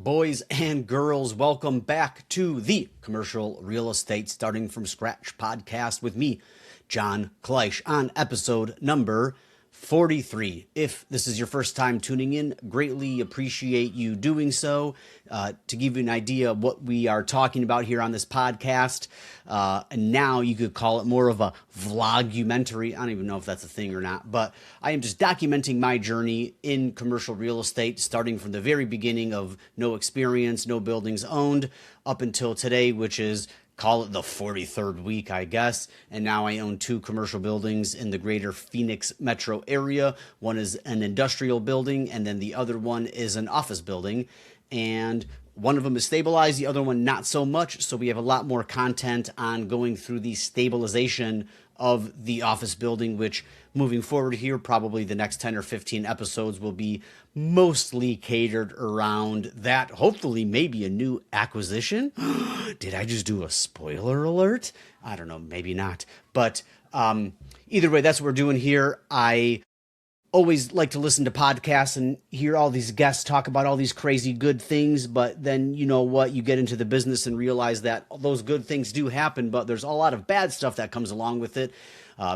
Boys and girls, welcome back to the Commercial Real Estate Starting from Scratch podcast with me, John Kleisch, on episode number 43. If this is your first time tuning in, greatly appreciate you doing so. To give you an idea of what we are talking about here on this podcast, and now you could call it more of a vlogumentary. I don't even know if that's a thing or not, but I am just documenting my journey in commercial real estate, starting from the very beginning of no experience, no buildings owned, up until today, which is, call it the 43rd week, I guess. And now I own two commercial buildings in the greater Phoenix metro area. One is an industrial building, and then the other one is an office building. And one of them is stabilized, the other one not so much. So we have a lot more content on going through the stabilization of the office building, which moving forward here, probably the next 10 or 15 episodes will be mostly catered around that. Hopefully, maybe a new acquisition. Did I just do a spoiler alert? I don't know, maybe not. But either way, that's what we're doing here. I always like to listen to podcasts and hear all these guests talk about all these crazy good things, but then you know what, you get into the business and realize that those good things do happen, but there's a lot of bad stuff that comes along with it.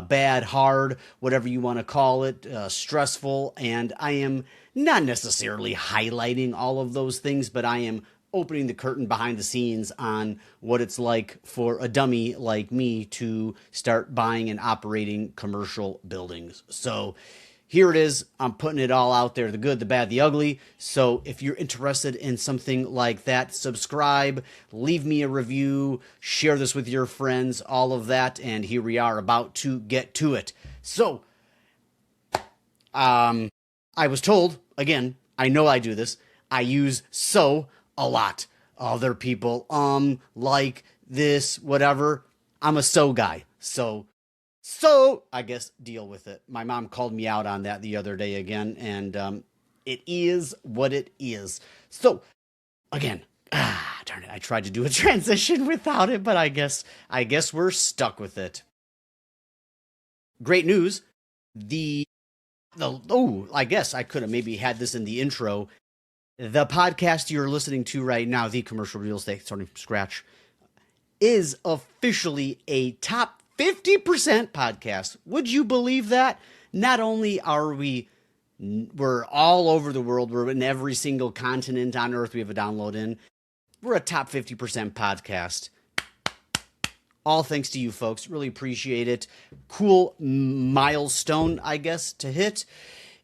Bad, hard, whatever you want to call it, stressful, and I am not necessarily highlighting all of those things, but I am opening the curtain behind the scenes on what it's like for a dummy like me to start buying and operating commercial buildings. So here it is. I'm putting it all out there, the good, the bad, the ugly. So if you're interested in something like that, subscribe, leave me a review, share this with your friends, all of that. And here we are about to get to it. So I was told, again, I know I do this, I use so a lot. Other people, like this, whatever. I'm a so guy. So I guess deal with it. My mom called me out on that the other day again, and it is what it is. So again, darn it, I tried to do a transition without it, but I guess we're stuck with it. Great news. I guess I could have maybe had this in the intro. The podcast you're listening to right now, the Commercial Real Estate Starting from Scratch, is officially a top 50% podcast. Would you believe that? Not only are we're all over the world, we're in every single continent on earth we have a download in. We're a top 50% podcast. All thanks to you folks. Really appreciate it. Cool milestone, I guess, to hit.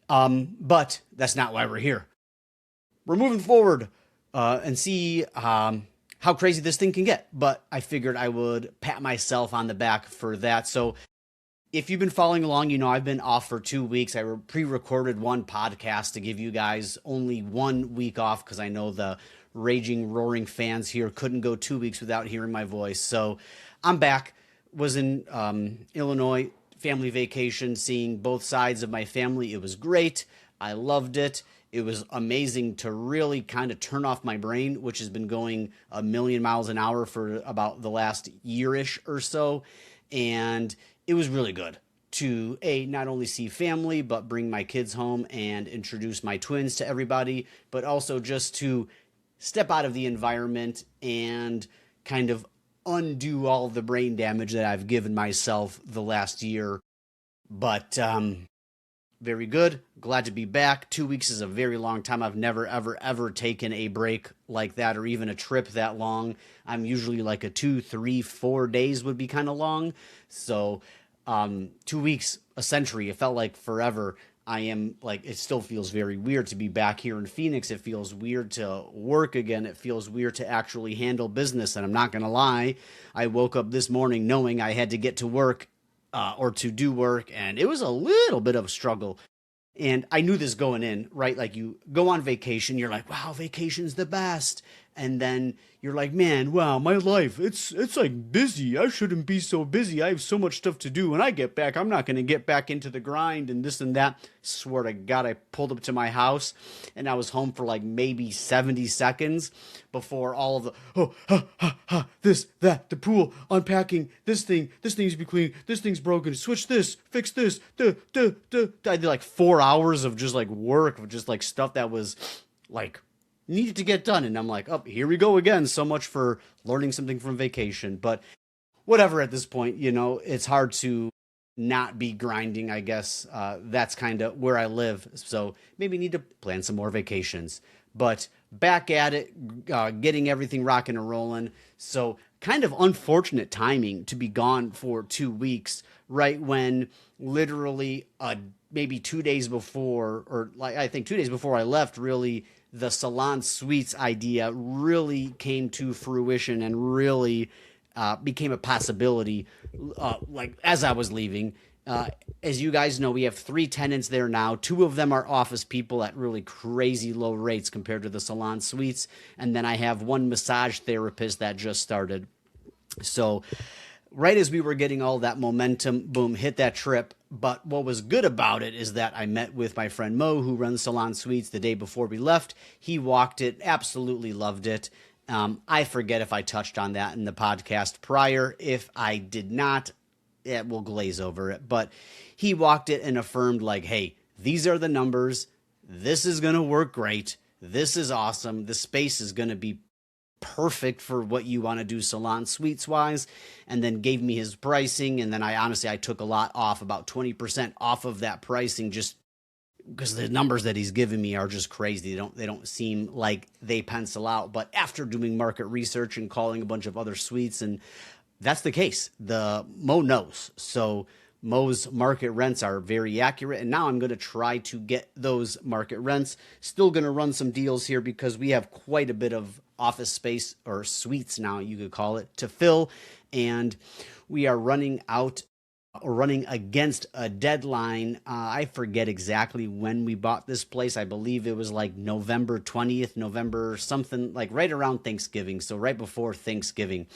But that's not why we're here. We're moving forward and see how crazy this thing can get, but I figured I would pat myself on the back for that. So if you've been following along, you know I've been off for 2 weeks. I pre-recorded one podcast to give you guys only 1 week off because I know the raging, roaring fans here couldn't go 2 weeks without hearing my voice. So I'm back. Was in Illinois, family vacation, seeing both sides of my family. It was great. I loved it. It was amazing to really kind of turn off my brain, which has been going a million miles an hour for about the last year-ish or so. And it was really good to, not only see family, but bring my kids home and introduce my twins to everybody, but also just to step out of the environment and kind of undo all the brain damage that I've given myself the last year. But, very good. Glad to be back. 2 weeks is a very long time. I've never, ever, ever taken a break like that or even a trip that long. I'm usually like a 2, 3, 4 days would be kind of long. So 2 weeks, a century. It felt like forever. I am like, it still feels very weird to be back here in Phoenix. It feels weird to work again. It feels weird to actually handle business. And I'm not going to lie. I woke up this morning knowing I had to get to work or to do work, and it was a little bit of a struggle. And I knew this going in, right? Like you go on vacation, you're like, wow, vacation's the best. And then you're like, man, wow, my life, it's like busy. I shouldn't be so busy. I have so much stuff to do. When I get back, I'm not going to get back into the grind and this and that. Swear to God, I pulled up to my house and I was home for like maybe 70 seconds before all of the, this, that, the pool, unpacking, this thing needs to be clean, this thing's broken, switch this, fix this, I did like 4 hours of just like work, of just like stuff that was like needed to get done. And I'm like, oh, here we go again. So much for learning something from vacation. But whatever at this point, it's hard to not be grinding, I guess. That's kind of where I live. So maybe need to plan some more vacations. But back at it, getting everything rocking and rolling. So kind of unfortunate timing to be gone for 2 weeks, right when literally maybe 2 days before, or like I think 2 days before I left, really the salon suites idea really came to fruition and really became a possibility, like as I was leaving. As you guys know, we have 3 tenants there now. 2 of them are office people at really crazy low rates compared to the salon suites. And then I have one massage therapist that just started. So right as we were getting all that momentum, boom, hit that trip. But what was good about it is that I met with my friend Mo, who runs Salon Suites, the day before we left. He walked it, absolutely loved it. I forget if I touched on that in the podcast prior. If I did not, we'll glaze over it. But he walked it and affirmed, like, hey, these are the numbers. This is going to work great. This is awesome. The space is going to be perfect for what you want to do salon suites wise, and then gave me his pricing. And then I took a lot off, about 20% off of that pricing, just because the numbers that he's given me are just crazy. They don't seem like they pencil out. But after doing market research and calling a bunch of other suites, and that's the case, the Mo knows. So Mo's market rents are very accurate, and now I'm going to try to get those market rents. Still going to run some deals here because we have quite a bit of office space, or suites now, you could call it, to fill, and we are running against a deadline. I forget exactly when we bought this place. I believe it was like November 20th, November something, like right around Thanksgiving, so right before Thanksgiving.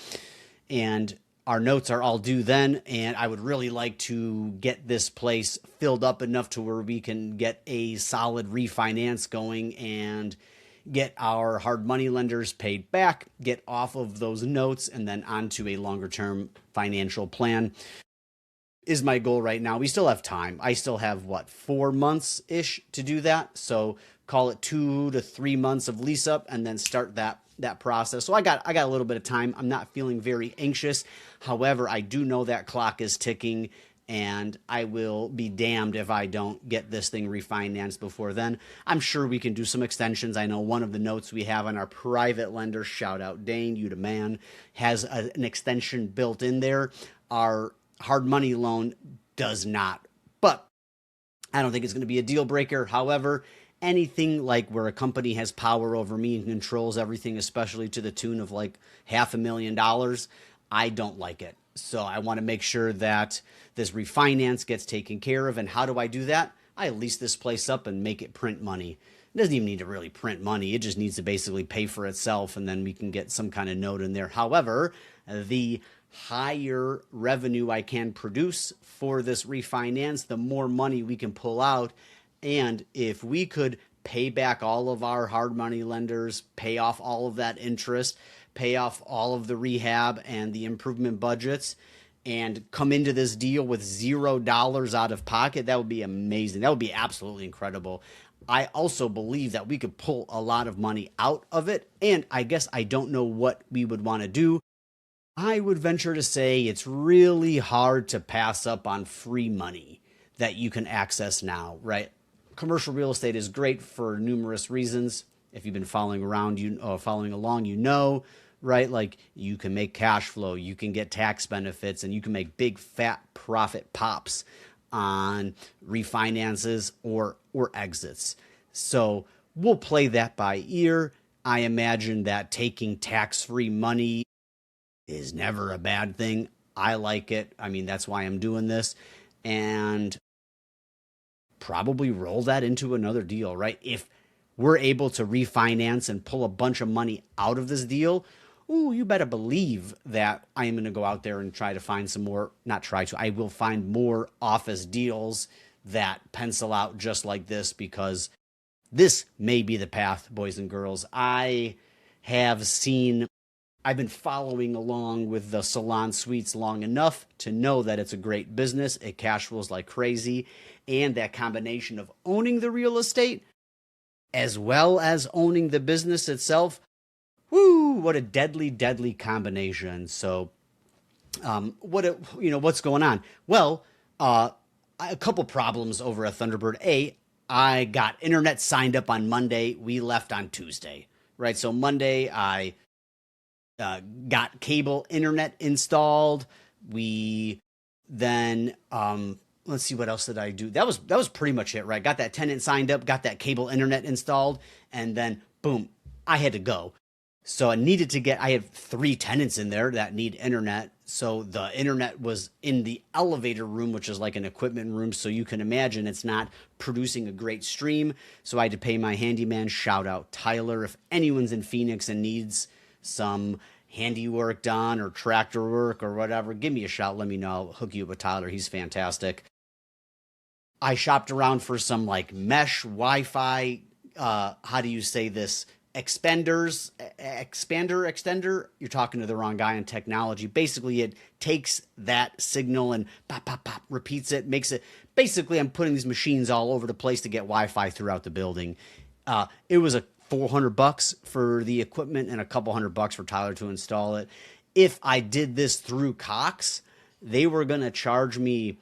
And our notes are all due then, and I would really like to get this place filled up enough to where we can get a solid refinance going and get our hard money lenders paid back, get off of those notes, and then onto a longer term financial plan is my goal right now. We still have time. I still have 4 months ish to do that. So call it 2 to 3 months of lease up and then start that process. So I got a little bit of time. I'm not feeling very anxious. However, I do know that clock is ticking, and I will be damned if I don't get this thing refinanced before then. I'm sure we can do some extensions. I know one of the notes we have on our private lender, shout out Dane, you the man, has an extension built in there. Our hard money loan does not, but I don't think it's going to be a deal breaker. However, anything like where a company has power over me and controls everything, especially to the tune of like $500,000, I don't like it. So I want to make sure that this refinance gets taken care of. And how do I do that? I lease this place up and make it print money. It doesn't even need to really print money. It just needs to basically pay for itself, and then we can get some kind of note in there. However, the higher revenue I can produce for this refinance, the more money we can pull out. And if we could pay back all of our hard money lenders, pay off all of that interest, pay off all of the rehab and the improvement budgets, and come into this deal with $0 out of pocket, that would be amazing. That would be absolutely incredible. I also believe that we could pull a lot of money out of it. And I guess I don't know what we would want to do. I would venture to say it's really hard to pass up on free money that you can access now, right? Commercial real estate is great for numerous reasons. If you've been following along, right? Like, you can make cash flow, you can get tax benefits, and you can make big fat profit pops on refinances or exits. So we'll play that by ear. I imagine that taking tax-free money is never a bad thing. I like it. I mean, that's why I'm doing this. And probably roll that into another deal, right? If we're able to refinance and pull a bunch of money out of this deal, you better believe that I am going to go out there and try to find some more, I will find more office deals that pencil out just like this, because this may be the path, boys and girls. I've been following along with the salon suites long enough to know that it's a great business. It cash flows like crazy. And that combination of owning the real estate as well as owning the business itself. Woo, what a deadly, deadly combination. So, what's going on? Well, a couple problems over at Thunderbird. I got internet signed up on Monday. We left on Tuesday, right? So Monday, I got cable internet installed. We then let's see, what else did I do? That was pretty much it, right? Got that tenant signed up, got that cable internet installed, and then boom, I had to go. So I have three tenants in there that need internet. So the internet was in the elevator room, which is like an equipment room. So you can imagine it's not producing a great stream. So I had to pay my handyman, shout out Tyler. If anyone's in Phoenix and needs some handiwork done or tractor work or whatever, give me a shout. Let me know. I'll hook you up with Tyler. He's fantastic. I shopped around for some like mesh Wi-Fi. How do you say this? Extender. You're talking to the wrong guy in technology. Basically, it takes that signal and pop, pop, pop, repeats it, makes it. Basically, I'm putting these machines all over the place to get Wi-Fi throughout the building. It was a $400 for the equipment and a couple $100 for Tyler to install it. If I did this through Cox, they were gonna charge me.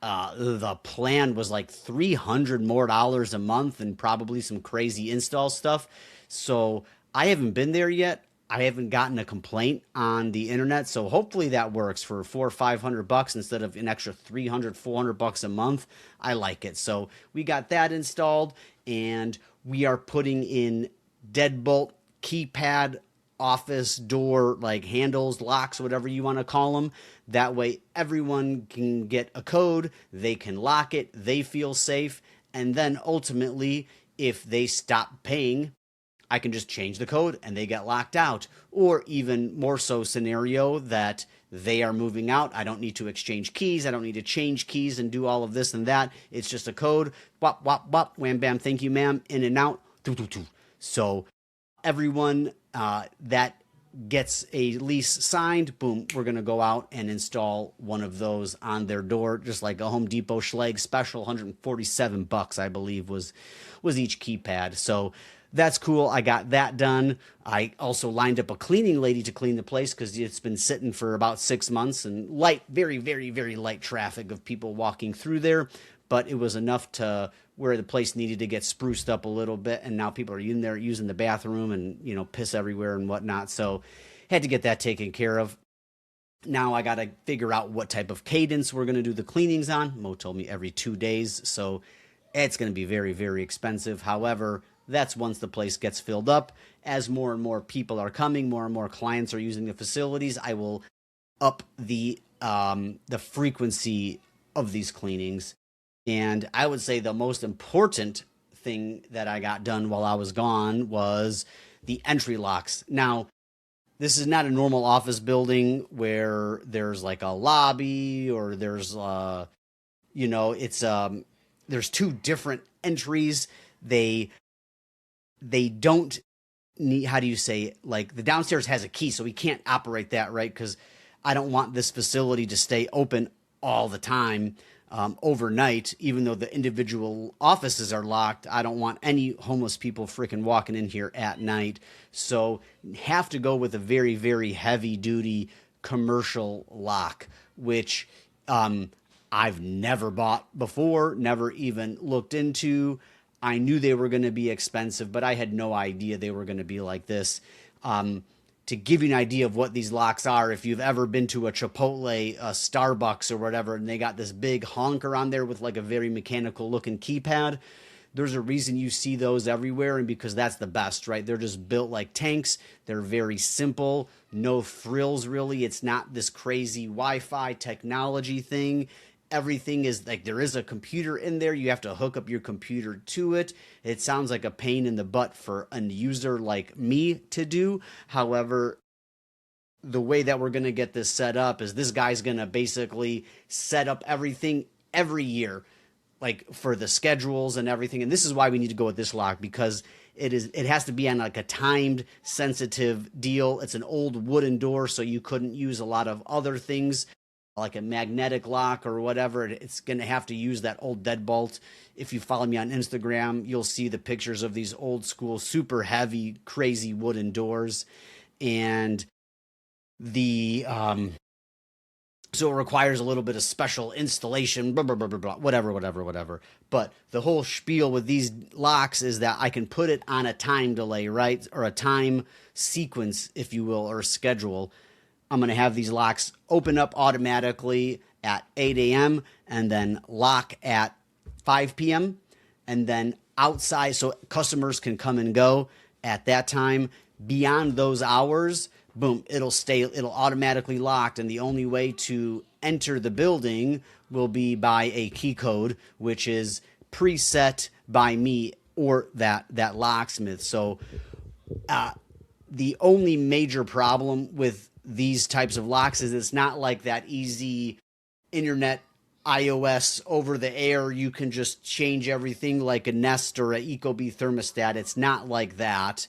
The plan was like $300 more a month and probably some crazy install stuff. So I haven't been there yet. I haven't gotten a complaint on the internet. So hopefully that works for $400 or $500 instead of an extra $300 400 a month. I like it. So we got that installed, and we are putting in deadbolt keypad office door like handles, locks, whatever you want to call them. That way everyone can get a code, they can lock it, they feel safe, and then ultimately if they stop paying, I can just change the code and they get locked out. Or even more so scenario that they are moving out, I don't need to exchange keys, I don't need to change keys and do all of this and that. It's just a code, wop wop wop, wham bam, thank you ma'am, in and out. So everyone that gets a lease signed, boom, we're going to go out and install one of those on their door, just like a Home Depot Schlegel special. $147, I believe, was each keypad. So that's cool. I got that done. I also lined up a cleaning lady to clean the place because it's been sitting for about 6 months and very, very, very light traffic of people walking through there. But it was enough to where the place needed to get spruced up a little bit, and now people are in there using the bathroom and, piss everywhere and whatnot. So had to get that taken care of. Now I got to figure out what type of cadence we're going to do the cleanings on. Mo told me every 2 days, so it's going to be very, very expensive. However, that's once the place gets filled up. As more and more people are coming, more and more clients are using the facilities, I will up the frequency of these cleanings. And I would say the most important thing that I got done while I was gone was the entry locks. Now, this is not a normal office building where there's like a lobby or there's it's there's two different entries. They don't need, how do you say, like the downstairs has a key, so we can't operate that, right? Because I don't want this facility to stay open all the time. Overnight, even though the individual offices are locked, I don't want any homeless people freaking walking in here at night. So have to go with a very, very heavy duty commercial lock, which I've never bought before, never even looked into. I knew they were going to be expensive, but I had no idea they were going to be like this. To give you an idea of what these locks are, if you've ever been to a Chipotle, a Starbucks or whatever, and they got this big honker on there with like a very mechanical looking keypad, there's a reason you see those everywhere, and because that's the best, right? They're just built like tanks. They're very simple, no frills really. It's not this crazy Wi-Fi technology thing. Everything is like, there is a computer in there. You have to hook up your computer to it. It sounds like a pain in the butt for a user like me to do. However, the way that we're going to get this set up is this guy's going to basically set up everything every year, like for the schedules and everything. And this is why we need to go with this lock, because it has to be on like a timed sensitive deal. It's an old wooden door, so you couldn't use a lot of other things like a magnetic lock or whatever. It's going to have to use that old deadbolt. If you follow me on Instagram, you'll see the pictures of these old school, super heavy, crazy wooden doors. And the, so it requires a little bit of special installation, blah, blah, blah, blah, blah, whatever. But the whole spiel with these locks is that I can put it on a time delay, right? Or a time sequence, if you will, or a schedule. I'm going to have these locks open up automatically at 8 a.m. and then lock at 5 p.m. and then outside so customers can come and go at that time. Beyond those hours, boom, it'll automatically locked. And the only way to enter the building will be by a key code, which is preset by me or that locksmith. So the only major problem with these types of locks is it's not like that easy internet iOS over the air. You can just change everything like a Nest or a Ecobee thermostat. It's not like that.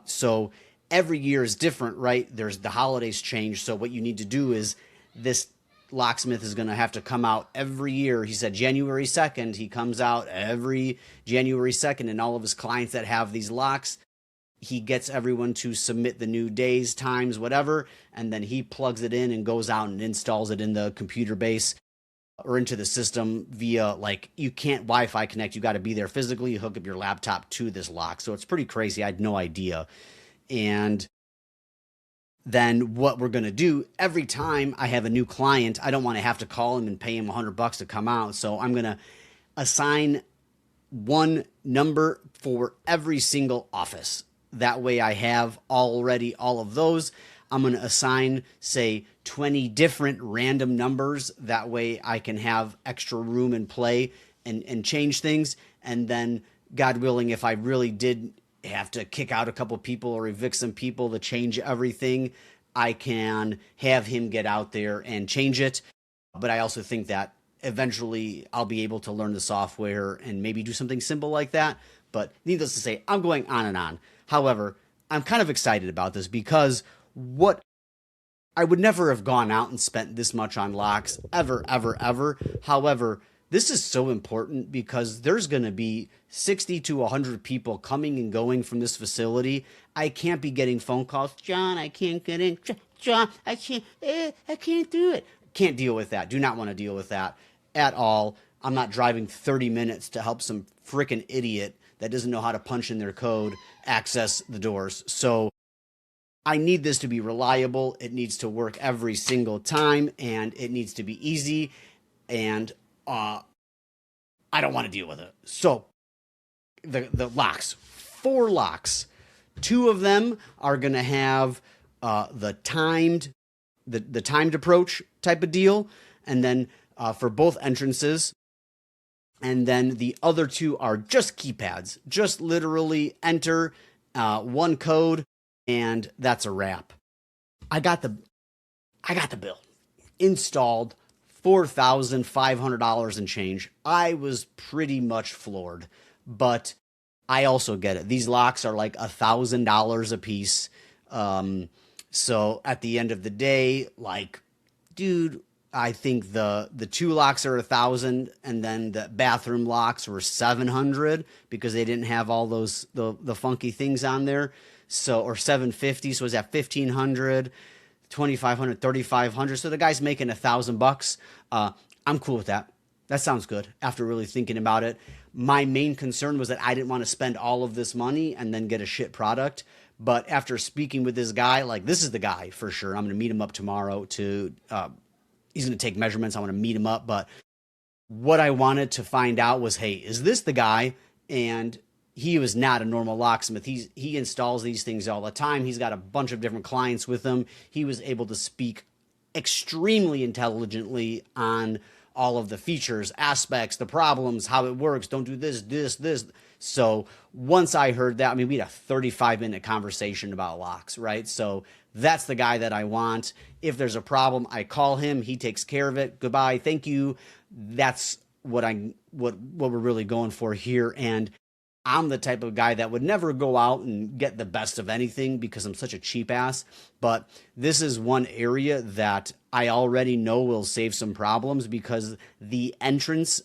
So every year is different, right? There's the holidays change. So what you need to do is this locksmith is going to have to come out every year. He said January 2nd. He comes out every January 2nd, and all of his clients that have these locks, he gets everyone to submit the new days, times, whatever, and then he plugs it in and goes out and installs it in the computer base or into the system via, like, you can't Wi-Fi connect. You got to be there physically. You hook up your laptop to this lock. So it's pretty crazy. I had no idea. And then what we're going to do every time I have a new client, I don't want to have to call him and pay him $100 to come out. So I'm going to assign one number for every single office. That way I have already all of those. I'm going to assign, say, 20 different random numbers. That way I can have extra room and play and change things. And then, God willing, if I really did have to kick out a couple people or evict some people to change everything, I can have him get out there and change it. But I also think that eventually I'll be able to learn the software and maybe do something simple like that. But needless to say, I'm going on and on. However, I'm kind of excited about this because what I would never have gone out and spent this much on locks ever. However, this is so important because there's going to be 60 to 100 people coming and going from this facility. I can't be getting phone calls. John, I can't get in. John, I can't do it. Can't deal with that. Do not want to deal with that at all. I'm not driving 30 minutes to help some freaking idiot that doesn't know how to punch in their code access the doors. So I need this to be reliable. It needs to work every single time, and it needs to be easy. And I don't want to deal with it. So the locks, 4 locks, 2 of them are going to have the timed approach type of deal, and then for both entrances. And then the other 2 are just keypads, just literally enter one code, and that's a wrap. I got the bill installed, $4,500 and change. I was pretty much floored, but I also get it. These locks are like $1,000 a piece. So at the end of the day, like, dude, I think the 2 locks are $1,000, and then the bathroom locks were $700 because they didn't have all those the funky things on there. So, or $750. So is that $1,500, $2,500, $3,500? So the guy's making $1,000. I'm cool with that. That sounds good. After really thinking about it, my main concern was that I didn't want to spend all of this money and then get a shit product. But after speaking with this guy, like, this is the guy for sure. I'm going to meet him up tomorrow to. He's going to take measurements. I want to meet him up. But what I wanted to find out was, hey, is this the guy? And he was not a normal locksmith. He installs these things all the time. He's got a bunch of different clients with him. He was able to speak extremely intelligently on all of the features, aspects, the problems, how it works. Don't do this. So once I heard that, I mean, we had a 35-minute conversation about locks, right? So that's the guy that I want. If there's a problem, I call him. He takes care of it. Goodbye. Thank you. That's what we're really going for here. And I'm the type of guy that would never go out and get the best of anything because I'm such a cheap ass. But this is one area that I already know will save some problems because the entrance,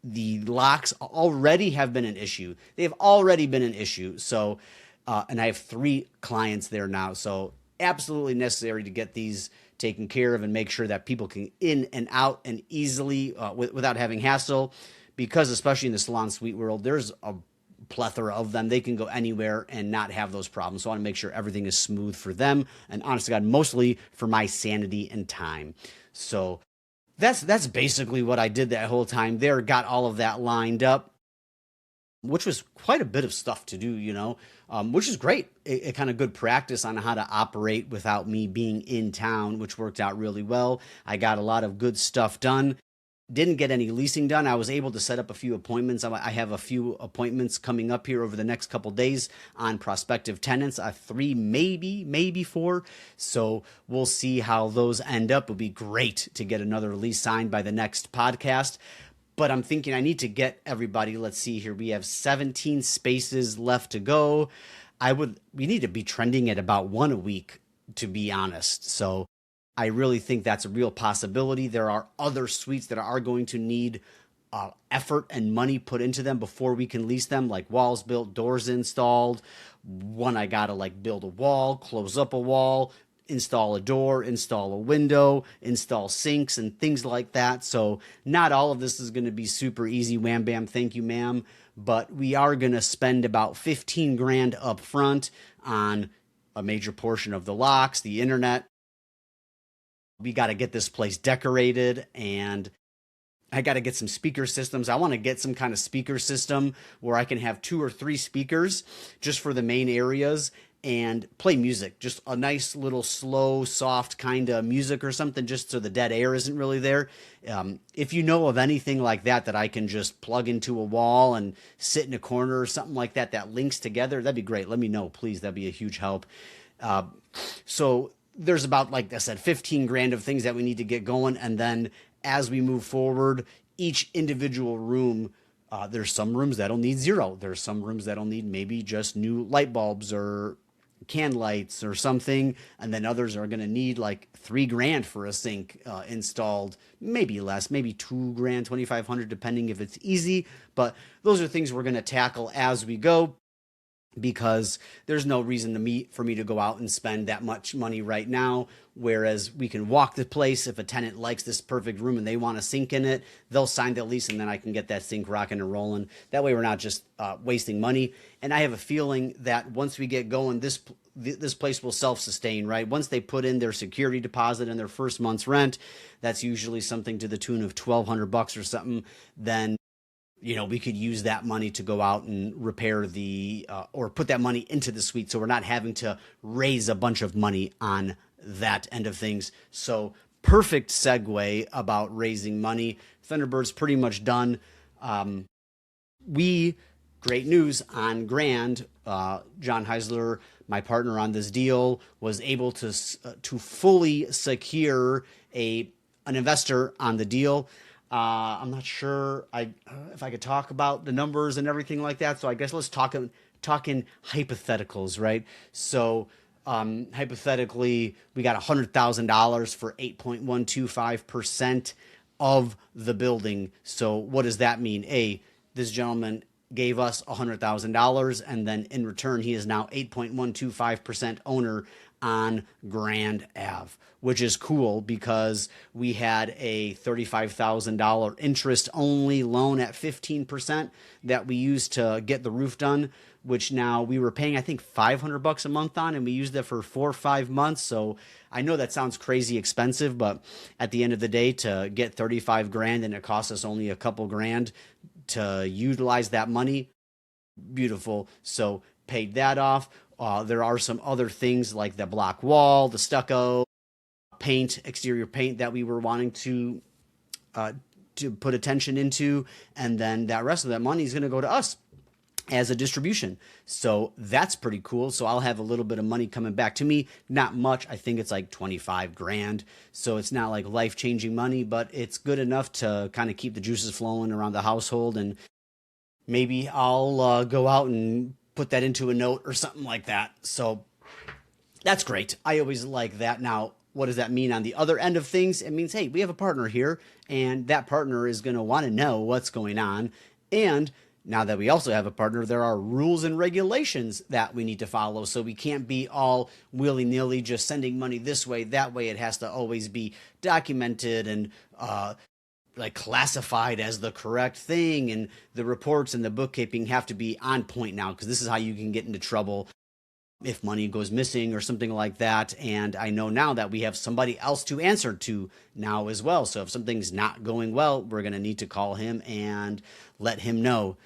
the locks already have been an issue. They've already been an issue. So, and I have 3 clients there now. So, absolutely necessary to get these taken care of and make sure that people can in and out and easily without having hassle, because especially in the salon suite world, there's a plethora of them. They can go anywhere and not have those problems. So I want to make sure everything is smooth for them, and honest to God, mostly for my sanity and time. So that's basically what I did that whole time there. Got all of that lined up, which was quite a bit of stuff to do, which is great. It kind of good practice on how to operate without me being in town, which worked out really well. I got a lot of good stuff done. Didn't get any leasing done. I was able to set up a few appointments. I have a few appointments coming up here over the next couple days on prospective tenants. 3, maybe 4. So we'll see how those end up. It would be great to get another lease signed by the next podcast. But I'm thinking I need to get everybody. Let's see here. We have 17 spaces left to go. We need to be trending at about 1 a week, to be honest. So I really think that's a real possibility. There are other suites that are going to need effort and money put into them before we can lease them, like walls built, doors installed. One, I got to build a wall, close up a wall, install a door, install a window, install sinks and things like that. So not all of this is going to be super easy. Wham, bam, thank you, ma'am. But we are going to spend about 15 grand up front on a major portion of the locks, the internet. We got to get this place decorated, and I got to get some speaker systems. I want to get some kind of speaker system where I can have 2 or 3 speakers just for the main areas and play music, just a nice little slow, soft kind of music or something, just so the dead air isn't really there. If you know of anything like that I can just plug into a wall and sit in a corner or something like that links together, that'd be great. Let me know, please. That'd be a huge help. So there's about, like I said, 15 grand of things that we need to get going. And then as we move forward, each individual room, there's some rooms that'll need 0. There's some rooms that'll need maybe just new light bulbs or can lights or something. And then others are going to need 3 grand for a sink installed, maybe less, maybe 2 grand, 2,500, depending if it's easy. But those are things we're going to tackle as we go, because there's no reason for me to go out and spend that much money right now. Whereas we can walk the place. If a tenant likes this perfect room and they want a sink in it, they'll sign the lease, and then I can get that sink rocking and rolling. That way we're not just wasting money. And I have a feeling that once we get going, this place will self-sustain, right? Once they put in their security deposit and their first month's rent, that's usually something to the tune of $1,200 or something, then we could use that money to go out and repair or put that money into the suite. So we're not having to raise a bunch of money on that end of things. So perfect segue about raising money. Thunderbird's pretty much done. Great news on Grand. John Heisler, my partner on this deal, was able to fully secure an investor on the deal. I'm not sure if I could talk about the numbers and everything like that. So I guess let's talk in hypotheticals, right? So hypothetically, we got $100,000 for 8.125% of the building. So what does that mean? This gentleman gave us $100,000, and then in return, he is now 8.125% owner on Grand Ave, which is cool because we had a $35,000 interest only loan at 15% that we used to get the roof done, which now we were paying, I think, $500 a month on, and we used it for 4 or 5 months. So I know that sounds crazy expensive, but at the end of the day, to get 35 grand and it costs us only a couple grand to utilize that money, beautiful. So paid that off. There are some other things like the block wall, the stucco, paint, exterior paint that we were wanting to put attention into, and then that rest of that money is going to go to us as a distribution. So that's pretty cool. So I'll have a little bit of money coming back to me. Not much. I think it's like 25 grand. So it's not like life-changing money, but it's good enough to kind of keep the juices flowing around the household and maybe I'll go out and put that into a note or something like that. So that's great. I always like that. Now, what does that mean on the other end of things? It means, hey, we have a partner here, and that partner is going to want to know what's going on. And now that we also have a partner, there are rules and regulations that we need to follow. So we can't be all willy-nilly just sending money this way, that way. It has to always be documented and like classified as the correct thing. And the reports and the bookkeeping have to be on point now, because this is how you can get into trouble if money goes missing or something like that. And I know now that we have somebody else to answer to now as well. So if something's not going well, we're going to need to call him and let him know.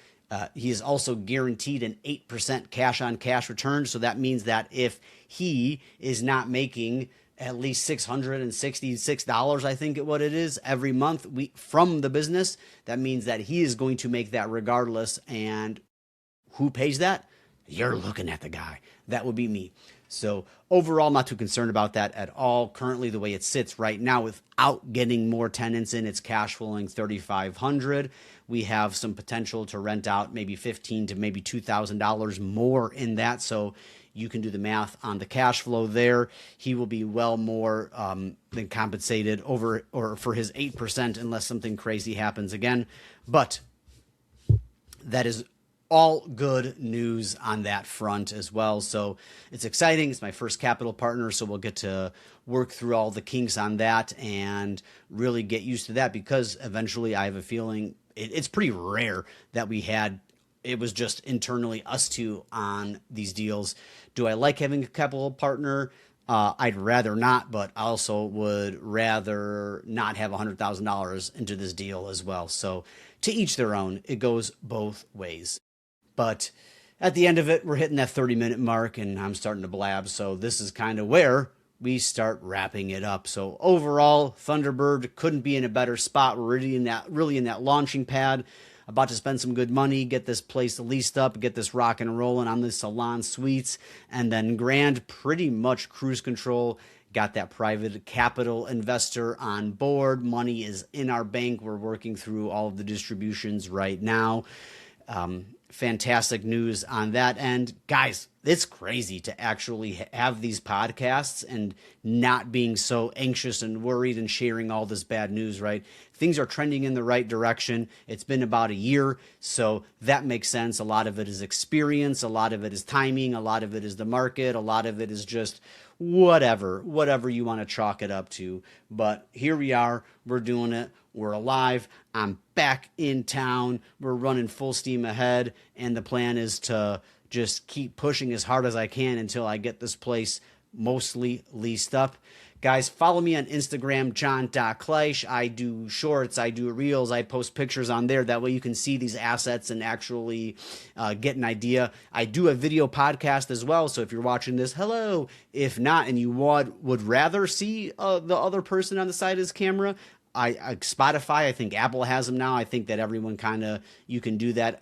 He is also guaranteed an 8% cash on cash return. So that means that if he is not making at least $666, I think what it is, every month from the business, that means that he is going to make that regardless. And who pays that? You're looking at the guy. That would be me. So overall, I'm not too concerned about that at all. Currently, the way it sits right now, without getting more tenants in, it's cash flowing $3,500. We have some potential to rent out maybe $1,500 to maybe $2,000 more in that. So you can do the math on the cash flow there. He will be well more than compensated over or for his 8% unless something crazy happens again. But that is all good news on that front as well. So it's exciting. It's my first capital partner, so we'll get to work through all the kinks on that and really get used to that, because eventually I have a feeling it's pretty rare that it was just internally us two on these deals. Do I like having a capital partner? I'd rather not, but I also would rather not have $100,000 into this deal as well. So to each their own. It goes both ways. But at the end of it, we're hitting that 30-minute mark, and I'm starting to blab. So this is kind of where we start wrapping it up. So overall, Tbird couldn't be in a better spot. We're really in that launching pad, about to spend some good money, get this place leased up, get this rock and rolling on the salon suites, and then grand, pretty much cruise control. Got that private capital investor on board. Money is in our bank. We're working through all of the distributions right now. Fantastic news on that end. Guys, it's crazy to actually have these podcasts and not being so anxious and worried and sharing all this bad news, right? Things are trending in the right direction. It's been about a year, so that makes sense. A lot of it is experience. A lot of it is timing. A lot of it is the market. A lot of it is just whatever you want to chalk it up to. But here we are. We're doing it. We're alive. I'm back in town. We're running full steam ahead. And the plan is to just keep pushing as hard as I can until I get this place mostly leased up. Guys, follow me on Instagram, john.kleisch. I do shorts, I do reels, I post pictures on there. That way you can see these assets and actually get an idea. I do a video podcast as well, so if you're watching this, hello. If not, and you would rather see the other person on the side of his camera, Spotify, I think Apple has them now. I think that everyone you can do that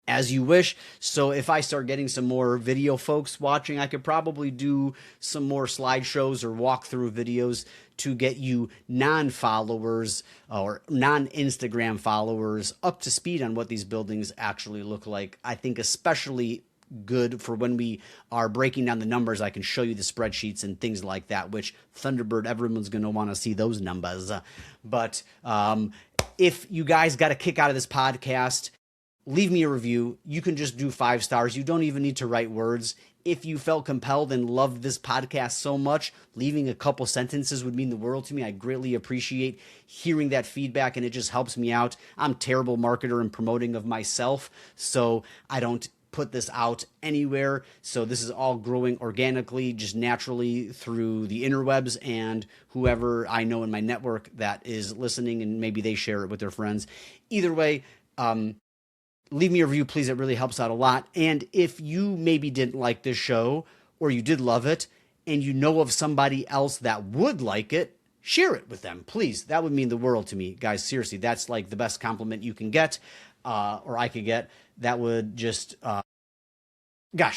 as you wish. So if I start getting some more video folks watching, I could probably do some more slideshows or walkthrough videos to get you non-followers or non-Instagram followers up to speed on what these buildings actually look like. I think especially good for when we are breaking down the numbers. I can show you the spreadsheets and things like that, which Tbird, everyone's going to want to see those numbers. But if you guys got a kick out of this podcast, leave me a review. You can just do 5 stars. You don't even need to write words. If you felt compelled and loved this podcast so much, leaving a couple sentences would mean the world to me. I greatly appreciate hearing that feedback, and it just helps me out. I'm a terrible marketer and promoting of myself, so I don't put this out anywhere. So this is all growing organically, just naturally through the interwebs and whoever I know in my network that is listening, and maybe they share it with their friends. Either way, leave me a review, please. It really helps out a lot. And if you maybe didn't like this show, or you did love it, and you know of somebody else that would like it, share it with them, please. That would mean the world to me. Guys, seriously, that's like the best compliment you can get, or I could get. That would just,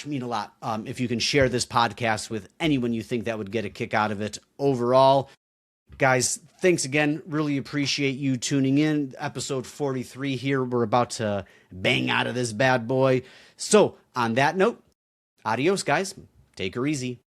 mean a lot. If you can share this podcast with anyone you think that would get a kick out of it overall. Guys, thanks again. Really appreciate you tuning in. Episode 43 here. We're about to bang out of this bad boy. So, on that note, adios, guys. Take her easy.